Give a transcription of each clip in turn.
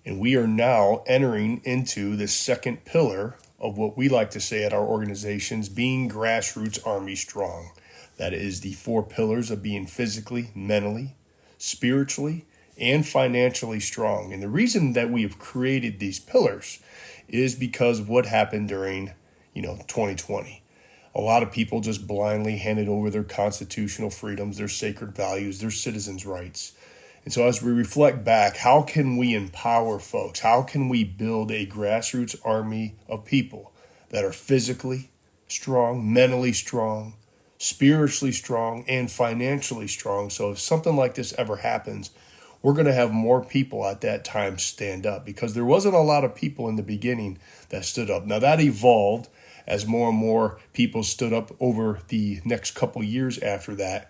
And we are now entering into the second pillar of what we like to say at our organizations, being grassroots Army strong. That is the four pillars of being physically, mentally, spiritually, and financially strong. And the reason that we have created these pillars is because of what happened during, 2020. A lot of people just blindly handed over their constitutional freedoms, their sacred values, their citizens' rights. And so as we reflect back, how can we empower folks? How can we build a grassroots army of people that are physically strong, mentally strong, spiritually strong, and financially strong? So if something like this ever happens, we're going to have more people at that time stand up, because there wasn't a lot of people in the beginning that stood up. Now that evolved as more and more people stood up over the next couple years after that.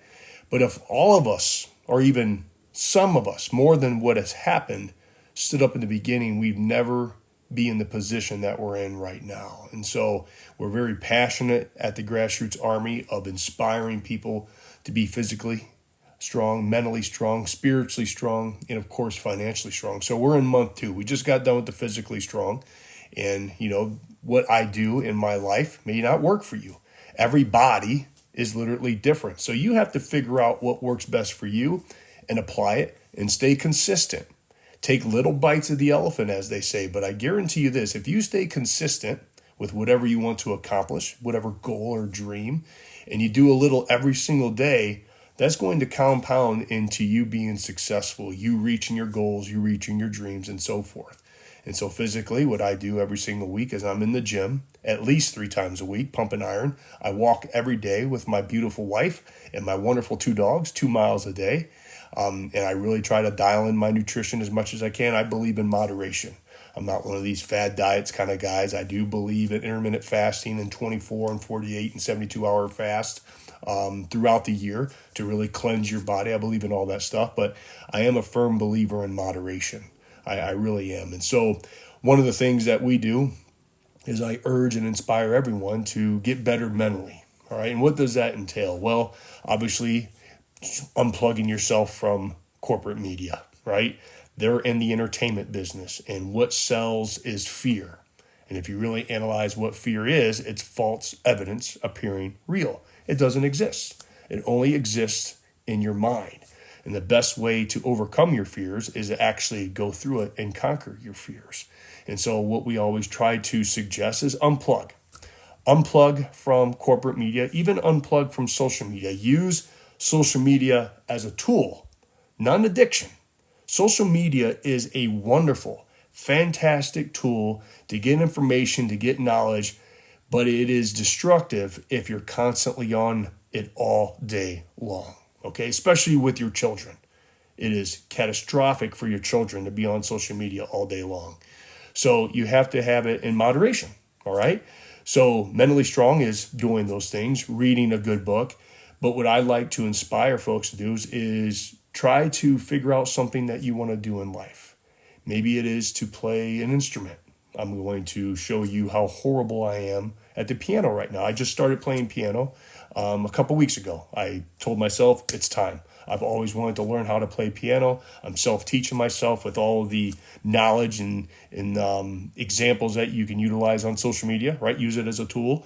But if all of us, or even some of us, more than what has happened, stood up in the beginning, we'd never be in the position that we're in right now. And so we're very passionate at the Grassroots Army of inspiring people to be physically strong, mentally strong, spiritually strong, and of course financially strong. So we're in month 2. We just got done with the physically strong. And what I do in my life may not work for you. Every body is literally different. So you have to figure out what works best for you and apply it and stay consistent. Take little bites of the elephant, as they say. But I guarantee you this, if you stay consistent with whatever you want to accomplish, whatever goal or dream, and you do a little every single day, that's going to compound into you being successful, you reaching your goals, you reaching your dreams, and so forth. And so physically, what I do every single week is I'm in the gym at least 3 times a week, pumping iron. I walk every day with my beautiful wife and my wonderful 2 dogs, 2 miles a day. And I really try to dial in my nutrition as much as I can. I believe in moderation. I'm not one of these fad diets kind of guys. I do believe in intermittent fasting and 24 and 48 and 72-hour fast throughout the year to really cleanse your body. I believe in all that stuff, but I am a firm believer in moderation. I really am. And so one of the things that we do is I urge and inspire everyone to get better mentally. All right. And what does that entail? Well, obviously, unplugging yourself from corporate media, right? They're in the entertainment business, and what sells is fear. And if you really analyze what fear is, it's false evidence appearing real. It doesn't exist. It only exists in your mind. And the best way to overcome your fears is to actually go through it and conquer your fears. And so what we always try to suggest is unplug. Unplug from corporate media, even unplug from social media. Use social media as a tool, not an addiction. Social media is a wonderful, fantastic tool to get information, to get knowledge, but it is destructive if you're constantly on it all day long. Okay, especially with your children. It is catastrophic for your children to be on social media all day long. So you have to have it in moderation, all right? So mentally strong is doing those things, reading a good book. But what I like to inspire folks to do is try to figure out something that you want to do in life. Maybe it is to play an instrument. I'm going to show you how horrible I am at the piano right now. I just started playing piano a couple weeks ago. I told myself it's time. I've always wanted to learn how to play piano. I'm self-teaching myself with all of the knowledge and examples that you can utilize on social media, right? Use it as a tool.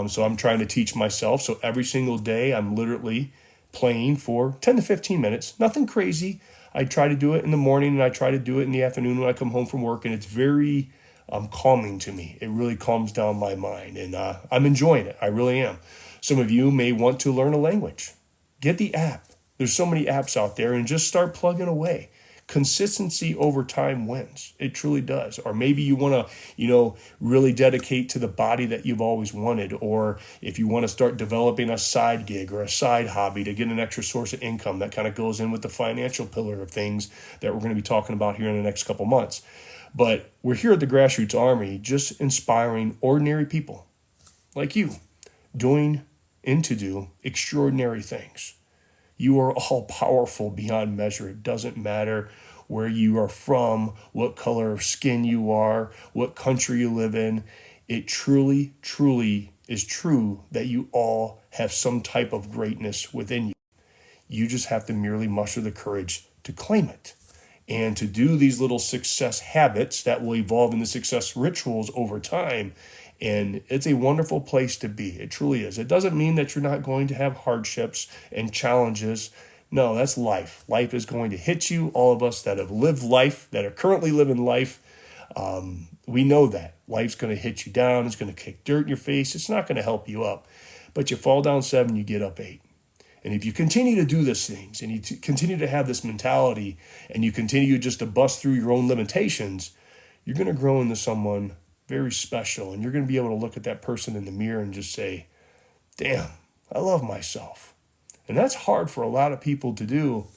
So I'm trying to teach myself. So every single day I'm literally playing for 10 to 15 minutes. Nothing crazy. I try to do it in the morning and I try to do it in the afternoon when I come home from work. And it's very calming to me. It really calms down my mind. And I'm enjoying it. I really am. Some of you may want to learn a language. Get the app. There's so many apps out there, and just start plugging away. Consistency over time wins. It truly does. Or maybe you want to, really dedicate to the body that you've always wanted. Or if you want to start developing a side gig or a side hobby to get an extra source of income, that kind of goes in with the financial pillar of things that we're going to be talking about here in the next couple months. But we're here at the Grassroots Army just inspiring ordinary people like you doing and to do extraordinary things. You are all powerful beyond measure. It doesn't matter where you are from, what color of skin you are, what country you live in. It truly, truly is true that you all have some type of greatness within you. You just have to merely muster the courage to claim it. and to do these little success habits that will evolve into success rituals over time. And it's a wonderful place to be. It truly is. It doesn't mean that you're not going to have hardships and challenges. No, that's life. Life is going to hit you. All of us that have lived life, that are currently living life, we know that. Life's going to hit you down. It's going to kick dirt in your face. It's not going to help you up. But you fall down 7, you get up 8. And if you continue to do these things and you continue to have this mentality and you continue just to bust through your own limitations, you're going to grow into someone very special. And you're going to be able to look at that person in the mirror and just say, damn, I love myself. And that's hard for a lot of people to do.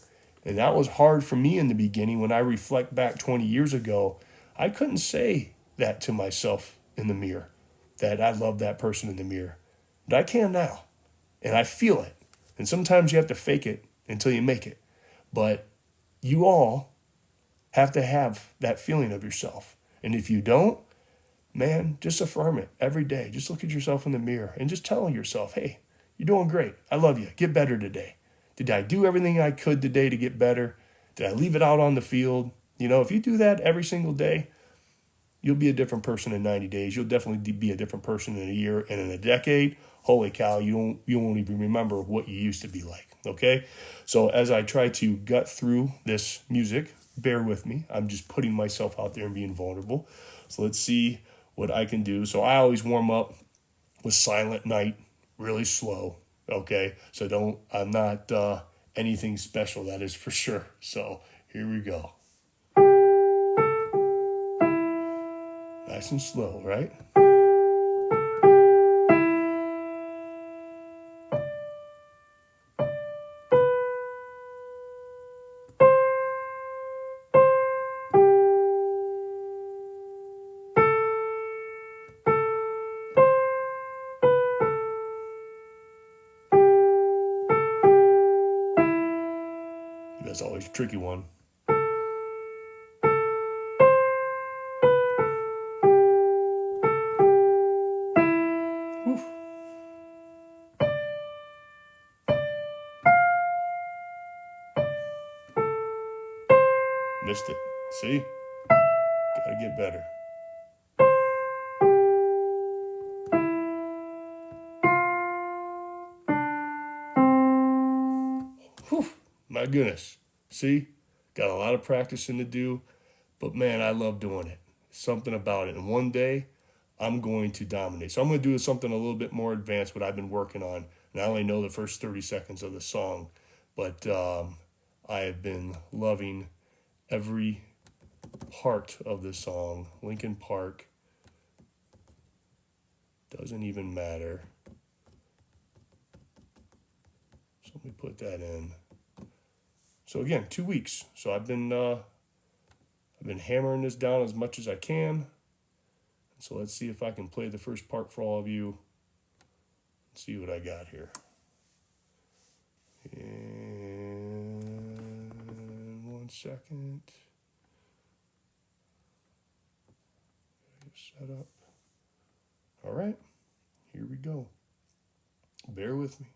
And that was hard for me in the beginning. When I reflect back 20 years ago, I couldn't say that to myself in the mirror, that I love that person in the mirror. But I can now. And I feel it. And sometimes you have to fake it until you make it. But you all have to have that feeling of yourself. And if you don't, man, just affirm it every day. Just look at yourself in the mirror and just tell yourself, hey, you're doing great. I love you. Get better today. Did I do everything I could today to get better? Did I leave it out on the field? You know, if you do that every single day, you'll be a different person in 90 days. You'll definitely be a different person in a year and in a decade. Holy cow, you won't even remember what you used to be like, okay? So as I try to gut through this music, bear with me. I'm just putting myself out there and being vulnerable. So let's see what I can do. So I always warm up with Silent Night, really slow, okay? So I'm not anything special, that is for sure. So here we go. Nice and slow, right? That's always a tricky one. Whew. Missed it. See? Gotta get better. Whew. My goodness. See? Got a lot of practicing to do, but man, I love doing it. Something about it. And one day, I'm going to dominate. So I'm going to do something a little bit more advanced, what I've been working on. And I only know the first 30 seconds of the song, but I have been loving every part of the song. Linkin Park, doesn't even matter. So let me put that in. So again, 2 weeks. So I've been hammering this down as much as I can. So let's see if I can play the first part for all of you. Let's see what I got here. And 1 second. Set up. All right, here we go. Bear with me.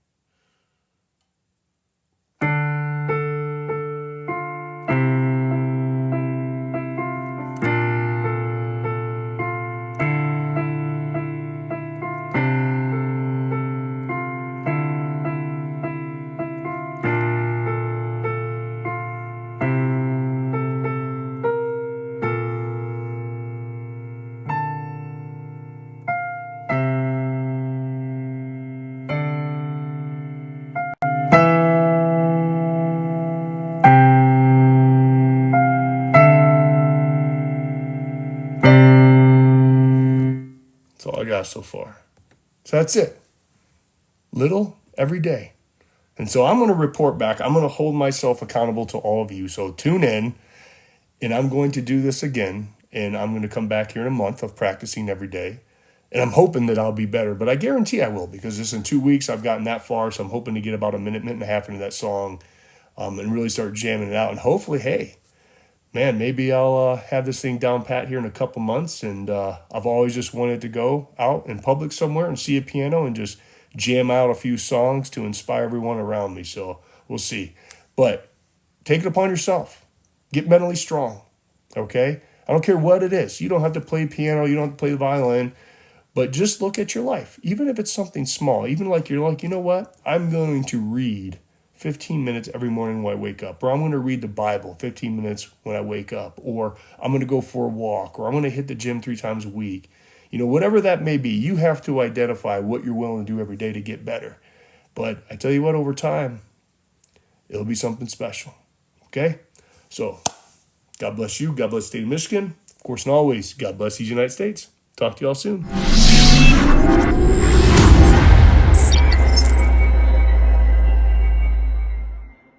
That's all I got so far. So that's it. Little every day. And so I'm going to report back. I'm going to hold myself accountable to all of you. So tune in, and I'm going to do this again. And I'm going to come back here in a month of practicing every day. And I'm hoping that I'll be better, but I guarantee I will, because just in 2 weeks I've gotten that far. So I'm hoping to get about a minute and a half into that song and really start jamming it out. And hopefully, hey, man, maybe I'll have this thing down pat here in a couple months. And I've always just wanted to go out in public somewhere and see a piano and just jam out a few songs to inspire everyone around me. So we'll see. But take it upon yourself. Get mentally strong, okay? I don't care what it is. You don't have to play piano. You don't have to play the violin. But just look at your life. Even if it's something small. Even like you're like, you know what? I'm going to read 15 minutes every morning when I wake up. Or I'm going to read the Bible 15 minutes when I wake up. Or I'm going to go for a walk. Or I'm going to hit the gym 3 times a week. Whatever that may be, you have to identify what you're willing to do every day to get better. But I tell you what, over time, it'll be something special. Okay? So, God bless you. God bless the state of Michigan. Of course, and always, God bless these United States. Talk to you all soon.